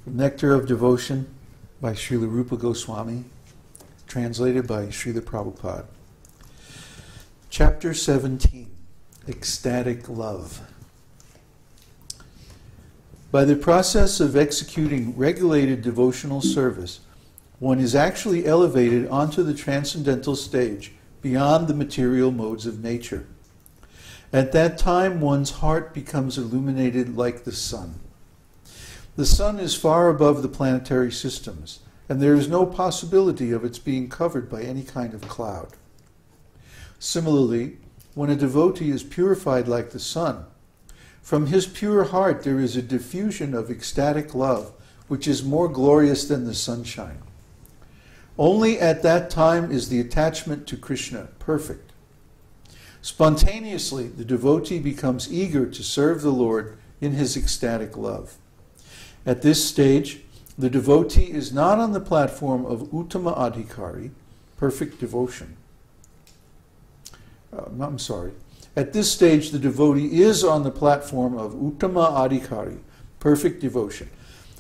Nectar of Devotion by Śrīla Rupa Goswami, translated by Śrīla Prabhupāda. Chapter 17, Ecstatic Love. By the process of executing regulated devotional service, one is actually elevated onto the transcendental stage beyond the material modes of nature. At that time, one's heart becomes illuminated like the sun. The sun is far above the planetary systems, and there is no possibility of its being covered by any kind of cloud. Similarly, when a devotee is purified like the sun, from his pure heart there is a diffusion of ecstatic love, which is more glorious than the sunshine. Only at that time is the attachment to Krishna perfect. Spontaneously, the devotee becomes eager to serve the Lord in his ecstatic love. At this stage, the devotee is not on the platform of Uttama Adhikari, perfect devotion. At this stage, the devotee is on the platform of Uttama Adhikari, perfect devotion.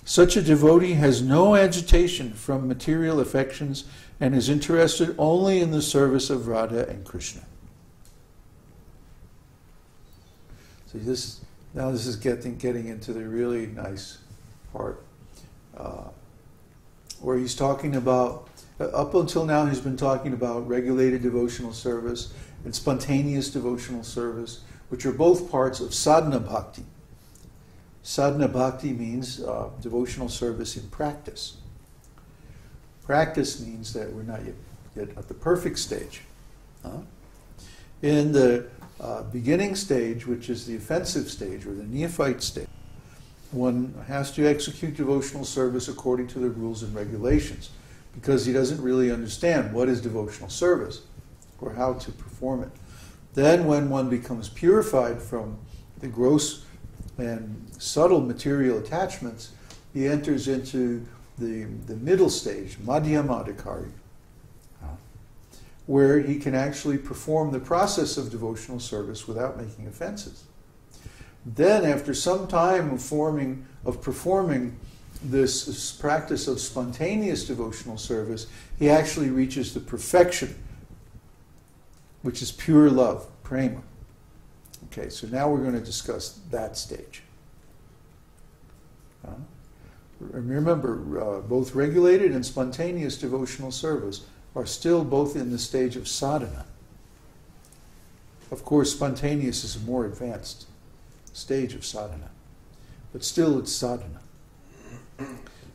Such a devotee has no agitation from material affections and is interested only in the service of Radha and Krishna. So this is getting into the really nice part, where he's talking about, up until now he's been talking about regulated devotional service and spontaneous devotional service, which are both parts of sadhana bhakti. Sadhana bhakti means devotional service in practice. Practice means that we're not yet at the perfect stage. In the beginning stage, which is the offensive stage or the neophyte stage, one has to execute devotional service according to the rules and regulations, because he doesn't really understand what is devotional service or how to perform it. Then when one becomes purified from the gross and subtle material attachments, he enters into the middle stage, madhyamadhikari, where he can actually perform the process of devotional service without making offenses. Then, after some time of performing this practice of spontaneous devotional service, he actually reaches the perfection, which is pure love, prema. Okay, so now we're going to discuss that stage. Remember, both regulated and spontaneous devotional service are still both in the stage of sadhana. Of course, spontaneous is a more advanced stage of sadhana, but still it's sadhana.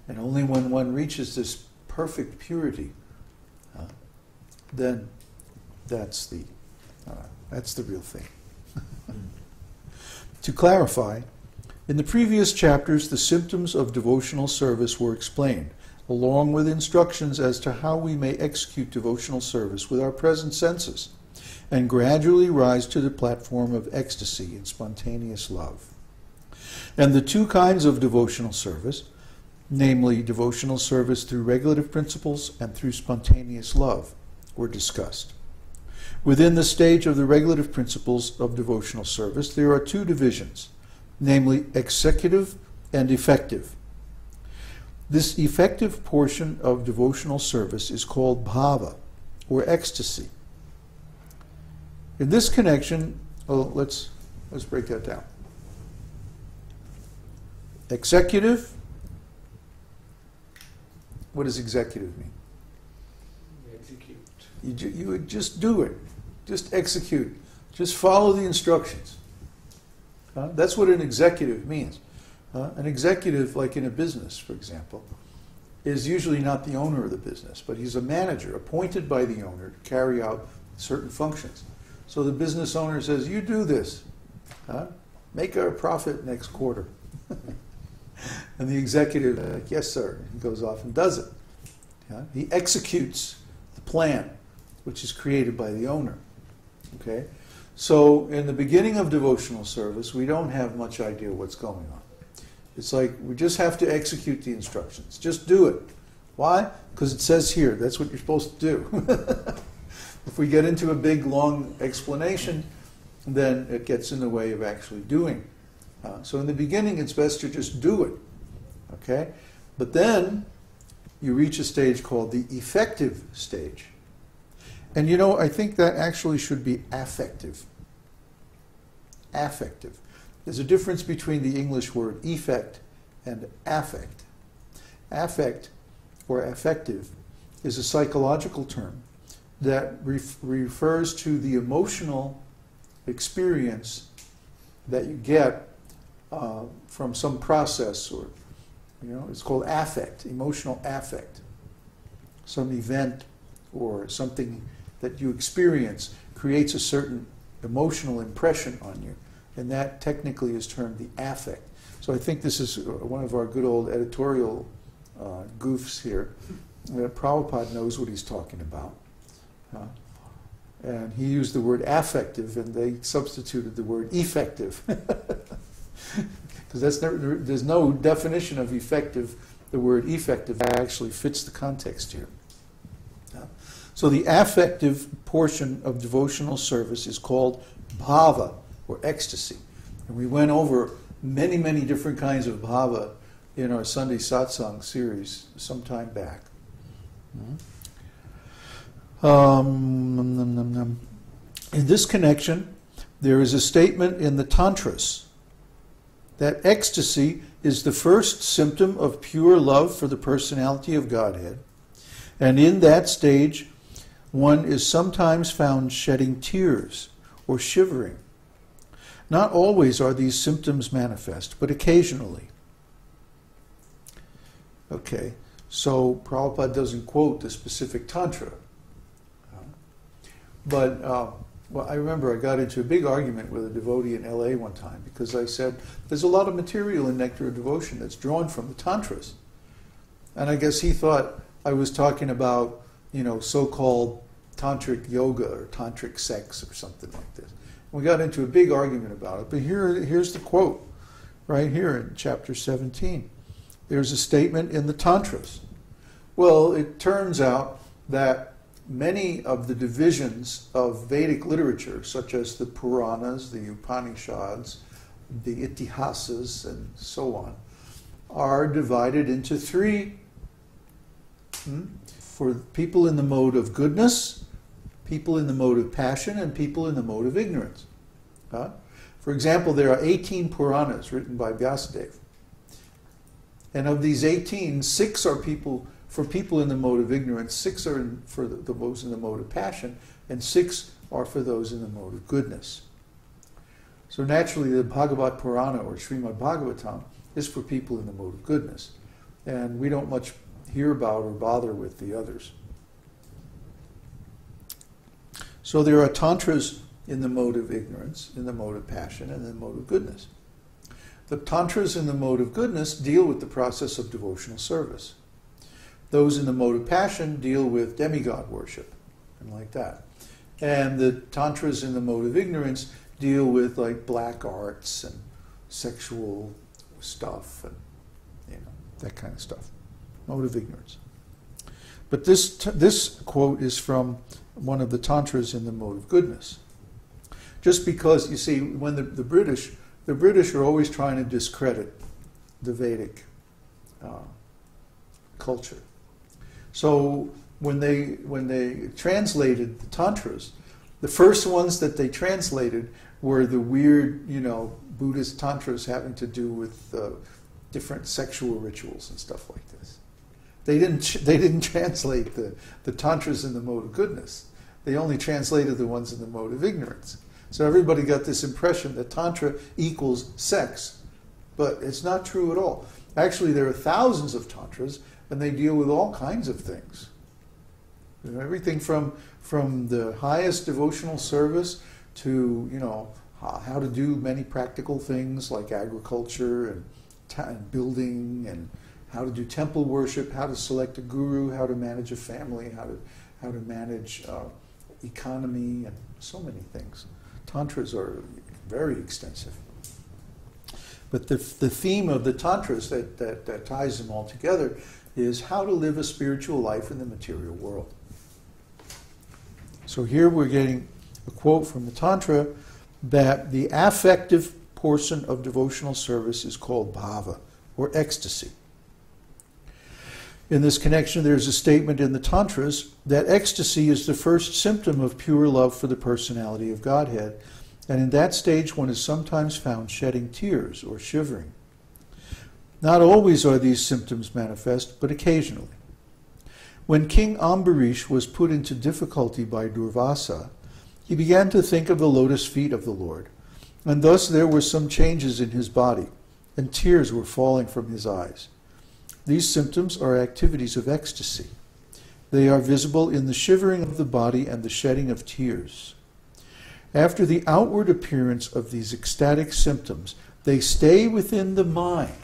And only when one reaches this perfect purity, then that's the real thing. To clarify, in the previous chapters, the symptoms of devotional service were explained, along with instructions as to how we may execute devotional service with our present senses, and gradually rise to the platform of ecstasy and spontaneous love. And the two kinds of devotional service, namely devotional service through regulative principles and through spontaneous love, were discussed. Within the stage of the regulative principles of devotional service, there are two divisions, namely executive and effective. This effective portion of devotional service is called bhava, or ecstasy. In this connection, let's break that down. Executive, what does executive mean? Execute. You would just do it. Just execute. Just follow the instructions. That's what an executive means. An executive, like in a business, for example, is usually not the owner of the business, but he's a manager appointed by the owner to carry out certain functions. So the business owner says, you do this. Make our profit next quarter. And the executive, like, yes, sir. He goes off and does it. He executes the plan, which is created by the owner. Okay? So in the beginning of devotional service, we don't have much idea what's going on. It's like we just have to execute the instructions. Just do it. Why? Because it says here, that's what you're supposed to do. If we get into a big, long explanation, then it gets in the way of actually doing. So in the beginning, it's best to just do it. Okay? But then you reach a stage called the effective stage. And you know, I think that actually should be affective. Affective. There's a difference between the English word effect and affect. Affect, or affective, is a psychological term that refers to the emotional experience that you get from some process, or, you know, it's called affect, emotional affect. Some event or something that you experience creates a certain emotional impression on you, and that technically is termed the affect. So I think this is one of our good old editorial goofs here. Prabhupada knows what he's talking about. And he used the word affective, and they substituted the word effective. Because there's no definition of effective. The word effective actually fits the context here. So the affective portion of devotional service is called bhava, or ecstasy. And we went over many, many different kinds of bhava in our Sunday satsang series some time back. In this connection, there is a statement in the Tantras that ecstasy is the first symptom of pure love for the personality of Godhead, and in that stage, one is sometimes found shedding tears or shivering. Not always are these symptoms manifest, but occasionally. Okay, so Prabhupada doesn't quote the specific Tantra. But well, I remember I got into a big argument with a devotee in LA one time because I said, there's a lot of material in Nectar of Devotion that's drawn from the Tantras. And I guess he thought I was talking about, you know, so-called tantric yoga or tantric sex or something like this. We got into a big argument about it. But here's the quote, right here in chapter 17. There's a statement in the Tantras. Well, it turns out that many of the divisions of Vedic literature, such as the Puranas, the Upanishads, the Itihasas, and so on, are divided into three. For people in the mode of goodness, people in the mode of passion, and people in the mode of ignorance. For example, there are 18 Puranas written by Vyasadeva. And of these 18, 6 are for people in the mode of ignorance, 6 are for those in the mode of passion, and 6 are for those in the mode of goodness. So naturally, the Bhagavad Purana, or Śrīmad-Bhāgavatam, is for people in the mode of goodness. And we don't much hear about or bother with the others. So there are tantras in the mode of ignorance, in the mode of passion, and in the mode of goodness. The tantras in the mode of goodness deal with the process of devotional service. Those in the mode of passion deal with demigod worship, and like that. And the tantras in the mode of ignorance deal with like black arts and sexual stuff and, you know, that kind of stuff. Mode of ignorance. But this quote is from one of the tantras in the mode of goodness. Just because, you see, when the British are always trying to discredit the Vedic culture. So when they translated the tantras, the first ones that they translated were the weird, you know, Buddhist tantras having to do with different sexual rituals and stuff like this. They didn't translate the tantras in the mode of goodness. They only translated the ones in the mode of ignorance. So everybody got this impression that tantra equals sex, but it's not true at all. Actually, there are thousands of tantras, and they deal with all kinds of things. You know, everything from the highest devotional service to, you know, how to do many practical things like agriculture and building, and how to do temple worship, how to select a guru, how to manage a family, how to manage economy, and so many things. Tantras are very extensive. But the theme of the tantras that ties them all together is how to live a spiritual life in the material world. So here we're getting a quote from the Tantra that the affective portion of devotional service is called bhava, or ecstasy. In this connection, there's a statement in the Tantras that ecstasy is the first symptom of pure love for the personality of Godhead, and in that stage one is sometimes found shedding tears or shivering. Not always are these symptoms manifest, but occasionally. When King Ambarish was put into difficulty by Durvasa, he began to think of the lotus feet of the Lord, and thus there were some changes in his body, and tears were falling from his eyes. These symptoms are activities of ecstasy. They are visible in the shivering of the body and the shedding of tears. After the outward appearance of these ecstatic symptoms, they stay within the mind,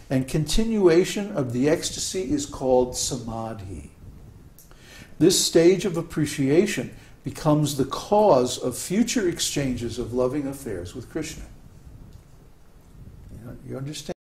and continuation of the ecstasy is called samadhi. This stage of appreciation becomes the cause of future exchanges of loving affairs with Krishna. You understand?